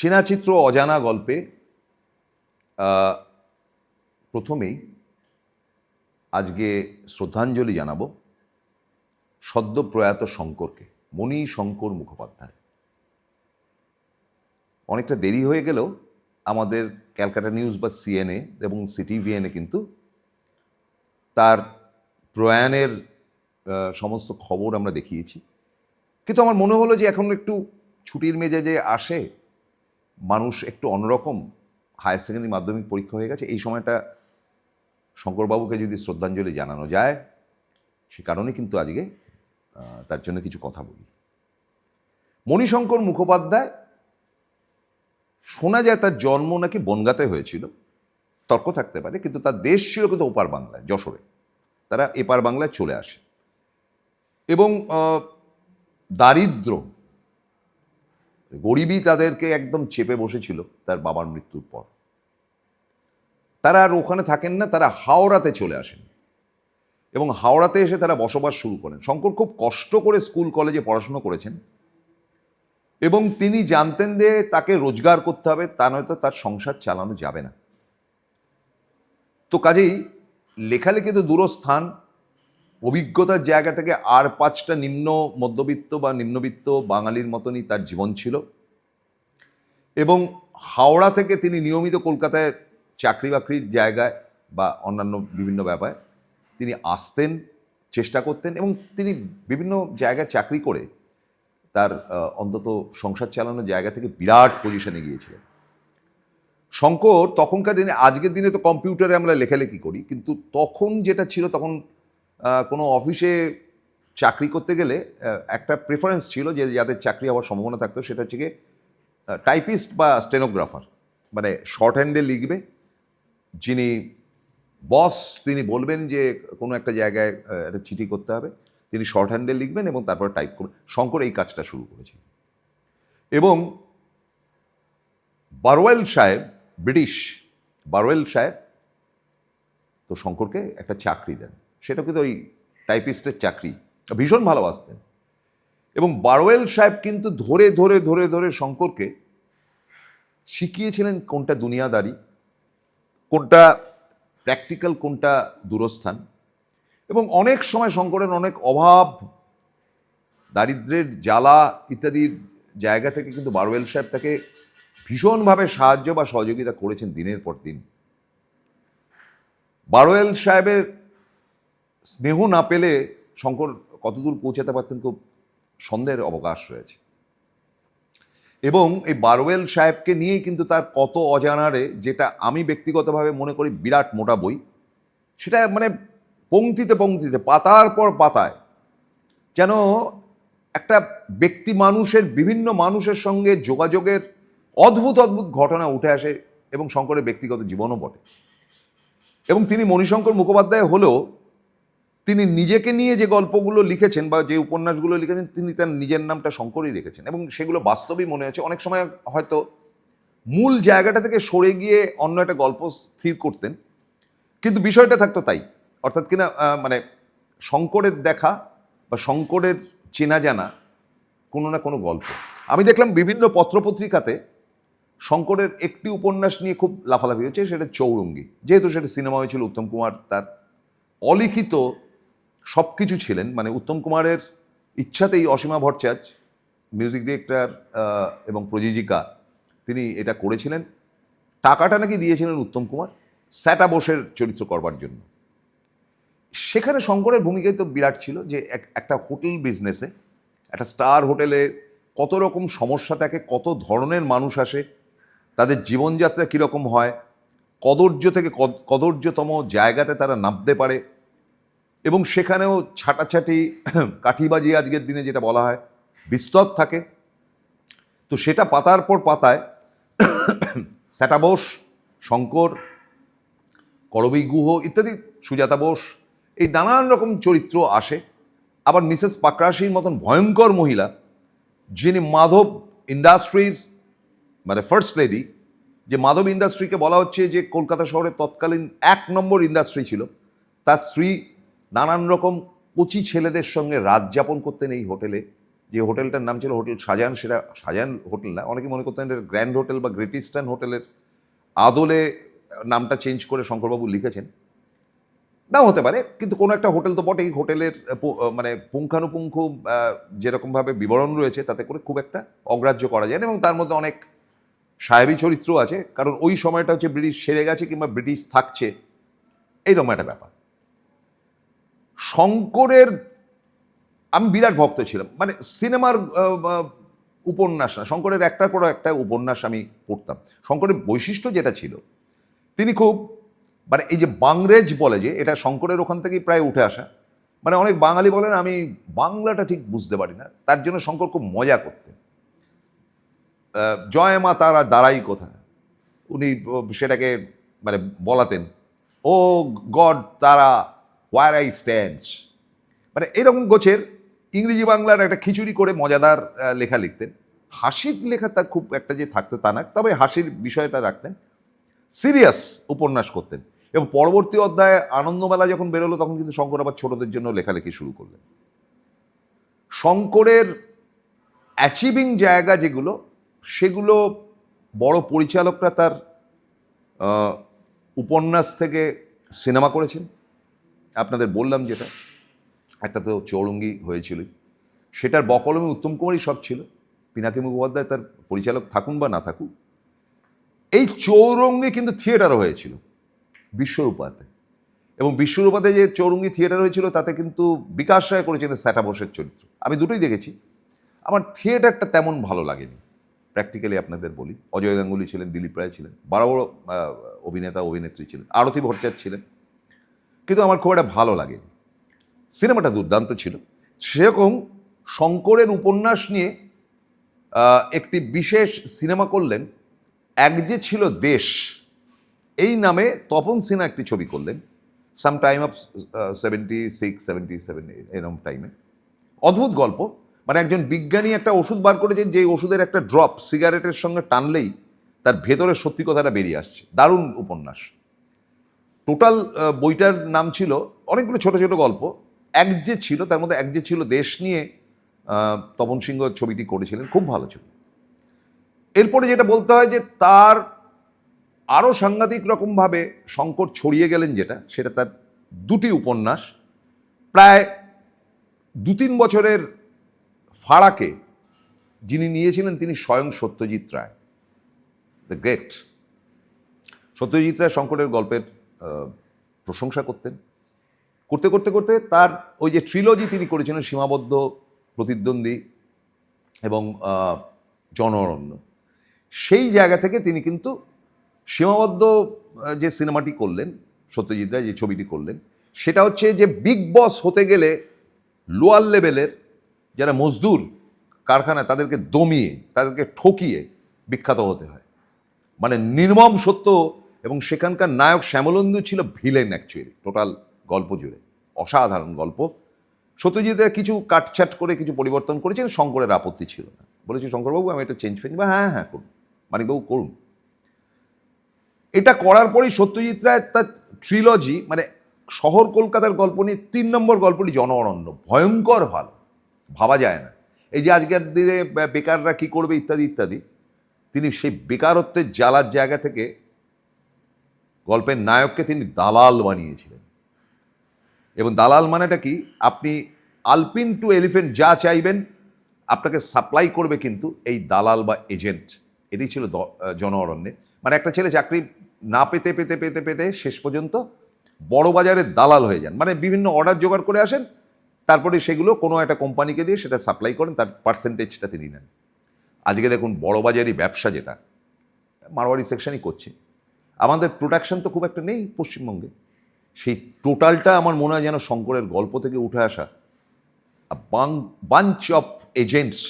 চেনা চিত্র অজানা গল্পে প্রথমেই আজকে শ্রদ্ধাঞ্জলি জানাবো সদ্য প্রয়াত শঙ্করকে, মণি শঙ্কর মুখোপাধ্যায়। অনেকটা দেরি হয়ে গেলেও আমাদের ক্যালকাটা নিউজ বা সিএনএ এবং সিটিভিএনে কিন্তু তার প্রয়াণের সমস্ত খবর আমরা দেখিয়েছি। কিন্তু আমার মনে হলো যে এখন একটু ছুটির মেজাজে আসে মানুষ, একটু অন্যরকম। হায়ার সেকেন্ডারি মাধ্যমিক পরীক্ষা হয়ে গেছে, এই সময়টা শঙ্করবাবুকে যদি শ্রদ্ধাঞ্জলি জানানো যায়, সে কারণে কিন্তু আজকে তার জন্য কিছু কথা বলি। মণিশঙ্কর মুখোপাধ্যায়, শোনা যায় তার জন্ম নাকি বনগাঁতে হয়েছিল, তর্ক থাকতে পারে, কিন্তু তার দেশ ছিল কিন্তু ওপার বাংলায়, যশোরে। তারা এপার বাংলায় চলে আসে এবং দারিদ্র, গরিবই তাদেরকে একদম চেপে বসেছিল তার বাবার মৃত্যুর পর। তারা আর ওখানে থাকেন না, তারা হাওড়াতে চলে আসেন এবং হাওড়াতে এসে তারা বসবাস শুরু করেন। শঙ্কর খুব কষ্ট করে স্কুল কলেজে পড়াশুনো করেছেন এবং তিনি জানতেন যে তাকে রোজগার করতে হবে, তা নয়তো তার সংসার চালানো যাবে না। তো কাজেই লেখালেখি তো দূরস্থান, অভিজ্ঞতার জায়গা থেকে আর 5টা নিম্ন মধ্যবিত্ত বা নিম্নবিত্ত বাঙালির মতনই তার জীবন ছিল। এবং হাওড়া থেকে তিনি নিয়মিত কলকাতায় চাকরি বাকরির জায়গায় বা অন্যান্য বিভিন্ন ব্যাপারে তিনি আসতেন, চেষ্টা করতেন এবং তিনি বিভিন্ন জায়গায় চাকরি করে তার অন্তত সংসার চালানোর জায়গা থেকে বিরাট পজিশনে গিয়েছিলেন। শঙ্কর তখনকার দিনে, আজকের দিনে তো কম্পিউটারে আমরা লেখালেখি করি, কিন্তু তখন যেটা ছিল, তখন কোনো অফিসে চাকরি করতে গেলে একটা প্রেফারেন্স ছিল যে যাদের চাকরি হওয়ার সম্ভাবনা থাকতো, সেটা হচ্ছে গিয়ে টাইপিস্ট বা স্টেনোগ্রাফার। মানে শর্ট হ্যান্ডে লিখবে, যিনি বস তিনি বলবেন যে কোনো একটা জায়গায় একটা চিঠি করতে হবে, তিনি শর্ট হ্যান্ডে লিখবেন এবং তারপরে টাইপ করবেন। শঙ্কর এই কাজটা শুরু করেছিল এবং বারওয়েল সাহেব, ব্রিটিশ বারওয়েল সাহেব তো শঙ্করকে একটা চাকরি দেন, সেটা কিন্তু ওই টাইপিস্টের চাকরি, ভীষণ ভালোবাসতেন। এবং বারওয়েল সাহেব কিন্তু ধরে ধরে ধরে ধরে শঙ্করকে শিখিয়েছিলেন কোনটা দুনিয়াদারি, কোনটা প্র্যাকটিক্যাল, কোনটা দূরস্থান। এবং অনেক সময় শঙ্করের অনেক অভাব, দারিদ্র্যের জ্বালা ইত্যাদির জায়গা থেকে কিন্তু বারওয়েল সাহেব তাকে ভীষণভাবে সাহায্য বা সহযোগিতা করেছেন দিনের পর দিন। বারওয়েল সাহেবের স্নেহ না পেলে শঙ্কর কতদূর পৌঁছাতে পারতেন খুব সন্দেহের অবকাশ রয়েছে। এবং এই বারওয়েল সাহেবকে নিয়েই কিন্তু তার কত অজানারে, যেটা আমি ব্যক্তিগতভাবে মনে করি বিরাট মোটা বই, সেটা মানে পংক্তিতে পংক্তিতে, পাতার পর পাতায় যেন একটা ব্যক্তি মানুষের, বিভিন্ন মানুষের সঙ্গে যোগাযোগের অদ্ভুত অদ্ভুত ঘটনা উঠে আসে এবং শঙ্করের ব্যক্তিগত জীবনও বটে। এবং তিনি মণিশঙ্কর মুখোপাধ্যায় হলেও তিনি নিজেকে নিয়ে যে গল্পগুলো লিখেছেন বা যে উপন্যাসগুলো লিখেছেন, তিনি তার নিজের নামটা শঙ্করই রেখেছেন এবং সেগুলো বাস্তবেই মনে হচ্ছে। অনেক সময় হয়তো মূল জায়গাটা থেকে সরে গিয়ে অন্য একটা গল্প স্থির করতেন, কিন্তু বিষয়টা থাকতো তাই। অর্থাৎ কিনা মানে শঙ্করের দেখা বা শঙ্করের চেনা জানা কোনো না কোনো গল্প। আমি দেখলাম বিভিন্ন পত্রপত্রিকাতে শঙ্করের একটি উপন্যাস নিয়ে খুব লাফালাফি হচ্ছে, সেটা চৌরঙ্গী। যেহেতু সেটা সিনেমা হয়েছিল, উত্তম কুমার তার অলিখিত সব কিছু ছিলেন, মানে উত্তম কুমারের ইচ্ছাতেই অসীমা ভট্টাচার্য মিউজিক ডিরেক্টর এবং প্রযোজিকা, তিনি এটা করেছিলেন। টাকাটা নাকি দিয়েছিলেন উত্তম কুমার স্যাটা বোসের চরিত্র করবার জন্য। সেখানে শঙ্করের ভূমিকাই তো বিরাট ছিল, যে একটা হোটেল বিজনেসে, একটা স্টার হোটেলে কত রকম সমস্যা থাকে, কত ধরনের মানুষ আসে, তাদের জীবনযাত্রা কীরকম হয়, কদর্য থেকে কদর্যতম জায়গাতে তারা নামতে পারে এবং সেখানেও ছাটাছাটি, কাঠিবাজি আজকের দিনে যেটা বলা হয়, বিস্তর থাকে। তো সেটা পাতার পর পাতায় স্যাটা বোস, শঙ্কর, করবী গুহ ইত্যাদি, সুজাতা বোস, এই নানান রকম চরিত্র আসে। আবার মিসেস পাকরাশির মতন ভয়ঙ্কর মহিলা, যিনি মাধব ইন্ডাস্ট্রির মানে ফার্স্ট লেডি, যে মাধব ইন্ডাস্ট্রিকে বলা হচ্ছে যে কলকাতা শহরের তৎকালীন 1 নম্বর ইন্ডাস্ট্রি ছিল, তার স্ত্রী নানান রকম কচি ছেলেদের সঙ্গে রাত যাপন করতেন এই হোটেলে, যে হোটেলটার নাম ছিল হোটেল শাহজাহান, সেটা শাহজাহান হোটেল না, অনেকে মনে করতেন এটা গ্র্যান্ড হোটেল বা গ্রেট ইস্টার্ন হোটেলের আদলে নামটা চেঞ্জ করে শঙ্করবাবু লিখেছেন, নাও হতে পারে, কিন্তু কোনো একটা হোটেল তো বটেই। হোটেলের মানে পুঙ্খানুপুঙ্খ যেরকমভাবে বিবরণ রয়েছে তাতে করে খুব একটা অগ্রাহ্য করা যায় না, এবং তার মধ্যে অনেক সাহেবী চরিত্র আছে, কারণ ওই সময়টা হচ্ছে ব্রিটিশ সেরে গেছে কিংবা ব্রিটিশ থাকছে, এইরকম একটা ব্যাপার। শঙ্করের আমি বিরাট ভক্ত ছিলাম, মানে সিনেমার উপন্যাস না, শঙ্করের একটার পর একটা উপন্যাস আমি পড়তাম। শঙ্করের বৈশিষ্ট্য যেটা ছিল, তিনি খুব মানে এই যে বাংরেজ বলে, যে এটা শঙ্করের ওখান থেকেই প্রায় উঠে আসা। মানে অনেক বাঙালি বলেন আমি বাংলাটা ঠিক বুঝতে পারি না, তার জন্য শঙ্কর খুব মজা করতেন। জয় মা তারা দাঁড়াই কোথায়, উনি সেটাকে মানে বলাতেন, ও গড তারা হোয়ার আই স্ট্যান্ডস, মানে এরকম গোছের ইংরেজি বাংলার একটা খিচুড়ি করে মজাদার লেখা লিখতেন। হাসির লেখা তার খুব একটা যে থাকতো তা না, তবে হাসির বিষয়টা রাখতেন। সিরিয়াস উপন্যাস করতেন, এবং পরবর্তী অধ্যায়ে আনন্দমেলা যখন বেরোলো তখন কিন্তু শঙ্কর আবার ছোটদের জন্য লেখালেখি শুরু করলেন। শঙ্করের অ্যাচিভিং জায়গা যেগুলো, সেগুলো বড় পরিচালকরা তার উপন্যাস থেকে সিনেমা করেছেন। আপনাদের বললাম যেটা, একটা তো চৌরঙ্গি হয়েছিল, সেটার বকলমে উত্তম কুমারই সব ছিল, পিনাকি মুখোপাধ্যায় তার পরিচালক থাকুন বা না থাকুক। এই চৌরঙ্গি কিন্তু থিয়েটারও হয়েছিল বিশ্বরূপাতে, এবং বিশ্বরূপাতে যে চৌরঙ্গি থিয়েটার হয়েছিল তাতে কিন্তু বিকাশ রায় করেছিলেন স্যাটা বোসের চরিত্র। আমি দুটোই দেখেছি, আমার থিয়েটারটা তেমন ভালো লাগেনি, প্র্যাকটিক্যালি আপনাদের বলি। অজয় গাঙ্গুলি ছিলেন, দিলীপ রায় ছিলেন, বড় বড় অভিনেতা অভিনেত্রী ছিলেন, আরতি ভট্টাচার্য ছিলেন, কিন্তু আমার খুব একটা ভালো লাগেনি। সিনেমাটা দুর্দান্ত ছিল। সেরকম শঙ্করের উপন্যাস নিয়ে একটি বিশেষ সিনেমা করলেন, এক যে ছিল দেশ, এই নামে তপন সিনহা একটি ছবি করলেন, সাম টাইম অফ 76, 77 এরকম টাইমে। অদ্ভুত গল্প, মানে একজন বিজ্ঞানী একটা ওষুধ বার করেছেন, যে ওষুধের একটা ড্রপ সিগারেটের সঙ্গে টানলেই তার ভেতরের সত্যি কথাটা বেরিয়ে আসছে। দারুণ উপন্যাস। টোটাল বইটার নাম ছিল, অনেকগুলো ছোট ছোট গল্প, এক যে ছিল, তার মধ্যে এক যে ছিল দেশ নিয়ে তপন সিংহ ছবিটি করেছিলেন, খুব ভালো ছবি। এরপরে যেটা বলতে হয় যে তার আরও সাংঘাতিক রকমভাবে শঙ্কর ছড়িয়ে গেলেন, যেটা সেটা তার দুটি উপন্যাস, প্রায় 2-3 বছরের ফাড়াকে যিনি নিয়েছিলেন তিনি স্বয়ং সত্যজিৎ রায়, দ্য গ্রেট। সত্যজিৎ রায় শঙ্করের গল্পের প্রশংসা করতেন, করতে করতে করতে তার ওই যে ট্রিলজি তিনি করেছিলেন, সীমাবদ্ধ, প্রতিদ্বন্দ্বী এবং জন অরণ্য, সেই জায়গা থেকে তিনি কিন্তু সীমাবদ্ধ যে সিনেমাটি করলেন, সত্যজিৎ রায় যে ছবিটি করলেন, সেটা হচ্ছে যে বিগ বস হতে গেলে লোয়ার লেভেলের যারা মজদুর কারখানায় তাদেরকে দমিয়ে, তাদেরকে ঠকিয়ে বিখ্যাত হতে হয়, মানে নির্মম সত্য। এবং সেখানকার নায়ক শ্যামলন্দু ছিল ভিলেন অ্যাকচুয়ালি, টোটাল গল্প জুড়ে অসাধারণ গল্প। সত্যজিৎ কিছু কাটছাট করে কিছু পরিবর্তন করেছেন, শঙ্করের আপত্তি ছিল না, বলেছি শঙ্করবাবু আমি এটা চেঞ্জ ফেঞ্জ, বা হ্যাঁ হ্যাঁ করুন, মানিকবাবু করুন। এটা করার পরেই সত্যজিৎ রায় তার ট্রিলজি, মানে শহর কলকাতার গল্প নিয়ে 3 নম্বর গল্পটি জন অরণ্য, ভয়ঙ্কর ভালো, ভাবা যায় না। এই যে আজকের দিনে বেকাররা কি করবে ইত্যাদি ইত্যাদি, তিনি সেই বেকারত্বের জ্বালার জায়গা থেকে গল্পের নায়ককে তিনি দালাল বানিয়েছিলেন। এবং দালাল মানেটা কি, আপনি আলপিন টু এলিফেন্ট যা চাইবেন আপনাকে সাপ্লাই করবে কিন্তু এই দালাল বা এজেন্ট। এটাই ছিল জন অরণ্যে। মানে একটা ছেলে চাকরি না পেতে পেতে পেতে পেতে শেষ পর্যন্ত বড় বাজারের দালাল হয়ে যান, মানে বিভিন্ন অর্ডার জোগাড় করে আসেন, তারপরে সেগুলো কোনো একটা কোম্পানিকে দিয়ে সেটা সাপ্লাই করেন, তার পার্সেন্টেজটা তিনি নেন। আজকে দেখুন বড়বাজারি ব্যবসা যেটা মারওয়ারি সেকশনই করছে, আমাদের প্রোডাকশন তো খুব একটা নেই পশ্চিমবঙ্গে, সেই টোটালটা আমার মনে হয় যেন শঙ্করের গল্প থেকে উঠে আসা bunch of agents.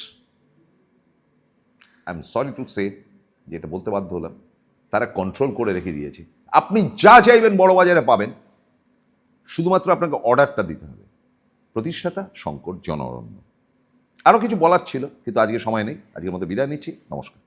I am sorry to say, যেটা বলতে বাধ্য হলাম, তারা কন্ট্রোল করে রেখে দিয়েছে। আপনি যা চাইবেন বড় বাজারে পাবেন, শুধুমাত্র আপনাকে অর্ডারটা দিতে হবে। প্রতিষ্ঠাতা শঙ্কর জন অরণ্য। আরও কিছু বলার ছিল, কিন্তু আজকে সময় নেই, আজকের মতো বিদায় নিচ্ছি, নমস্কার।